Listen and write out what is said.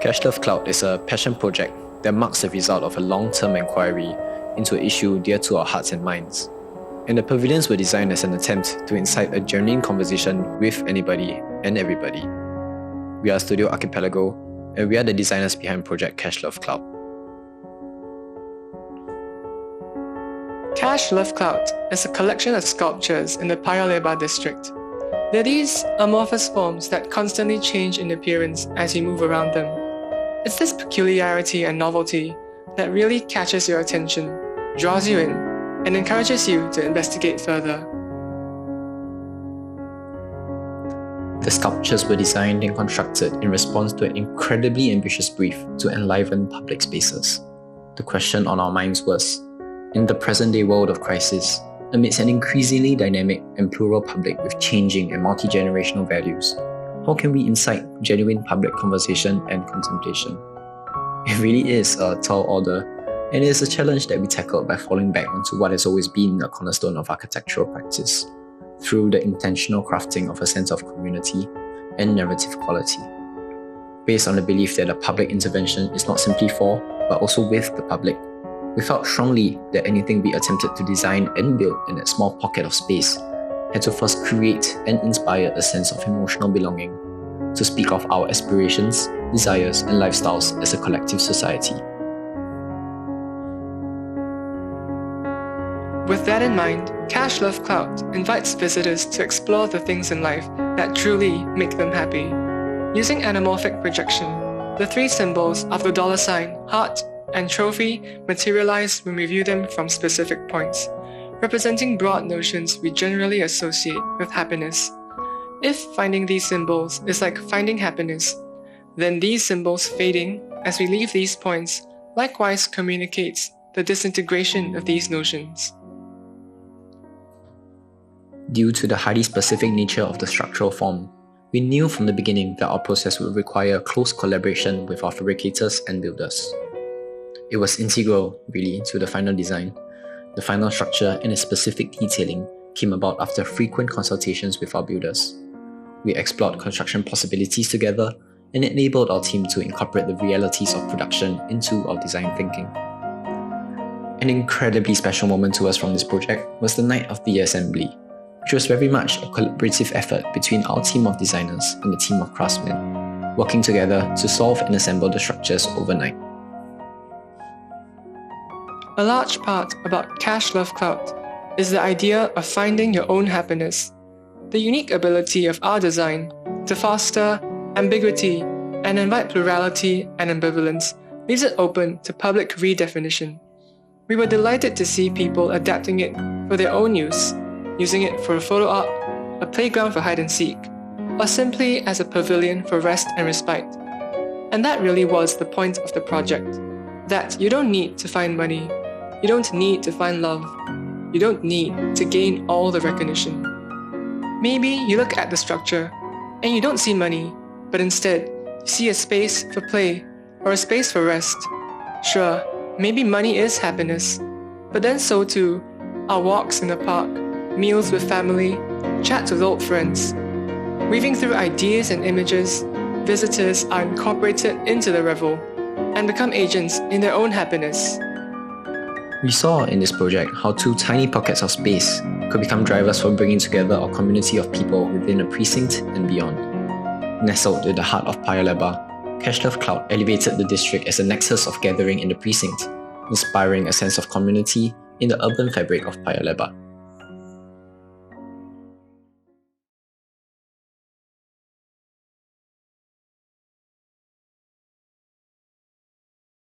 Cashloveclout is a passion project that marks the result of a long-term inquiry into an issue dear to our hearts and minds. And the pavilions were designed as an attempt to incite a genuine conversation with anybody and everybody. We are Studio AKIPLGO, and we are the designers behind Project Cashloveclout. Cashloveclout is a collection of sculptures in the Paya Lebar district. They're these amorphous forms that constantly change in appearance as you move around them. It's this peculiarity and novelty that really catches your attention, draws you in, and encourages you to investigate further. The sculptures were designed and constructed in response to an incredibly ambitious brief to enliven public spaces. The question on our minds was, in the present-day world of crisis, amidst an increasingly dynamic and plural public with changing and multi-generational values, how can we incite genuine public conversation and contemplation? It really is a tall order, and it is a challenge that we tackled by falling back onto what has always been a cornerstone of architectural practice, through the intentional crafting of a sense of community and narrative quality. Based on the belief that a public intervention is not simply for, but also with the public, we felt strongly that anything we attempted to design and build in that small pocket of space had to first create and inspire a sense of emotional belonging, to speak of our aspirations, desires, and lifestyles as a collective society. With that in mind, Cashloveclout invites visitors to explore the things in life that truly make them happy. Using anamorphic projection, the three symbols of the $, heart, and trophy materialize when we view them from specific points, representing broad notions we generally associate with happiness. If finding these symbols is like finding happiness, then these symbols fading as we leave these points likewise communicates the disintegration of these notions. Due to the highly specific nature of the structural form, we knew from the beginning that our process would require close collaboration with our fabricators and builders. It was integral, really, to the final design. The final structure and its specific detailing came about after frequent consultations with our builders. We explored construction possibilities together and enabled our team to incorporate the realities of production into our design thinking. An incredibly special moment to us from this project was the night of the assembly, which was very much a collaborative effort between our team of designers and the team of craftsmen, working together to solve and assemble the structures overnight. A large part about Cashloveclout is the idea of finding your own happiness. The unique ability of our design to foster ambiguity and invite plurality and ambivalence leaves it open to public redefinition. We were delighted to see people adapting it for their own use, using it for a photo op, a playground for hide and seek, or simply as a pavilion for rest and respite. And that really was the point of the project, that you don't need to find money, you don't need to find love, you don't need to gain all the recognition. Maybe you look at the structure and you don't see money, but instead you see a space for play or a space for rest. Sure, maybe money is happiness, but then so too are walks in the park, meals with family, chats with old friends. Weaving through ideas and images, visitors are incorporated into the revel and become agents in their own happiness. We saw in this project how two tiny pockets of space could become drivers for bringing together a community of people within a precinct and beyond. Nestled in the heart of Paya Lebar, Cashloveclout elevated the district as a nexus of gathering in the precinct, inspiring a sense of community in the urban fabric of Paya Lebar.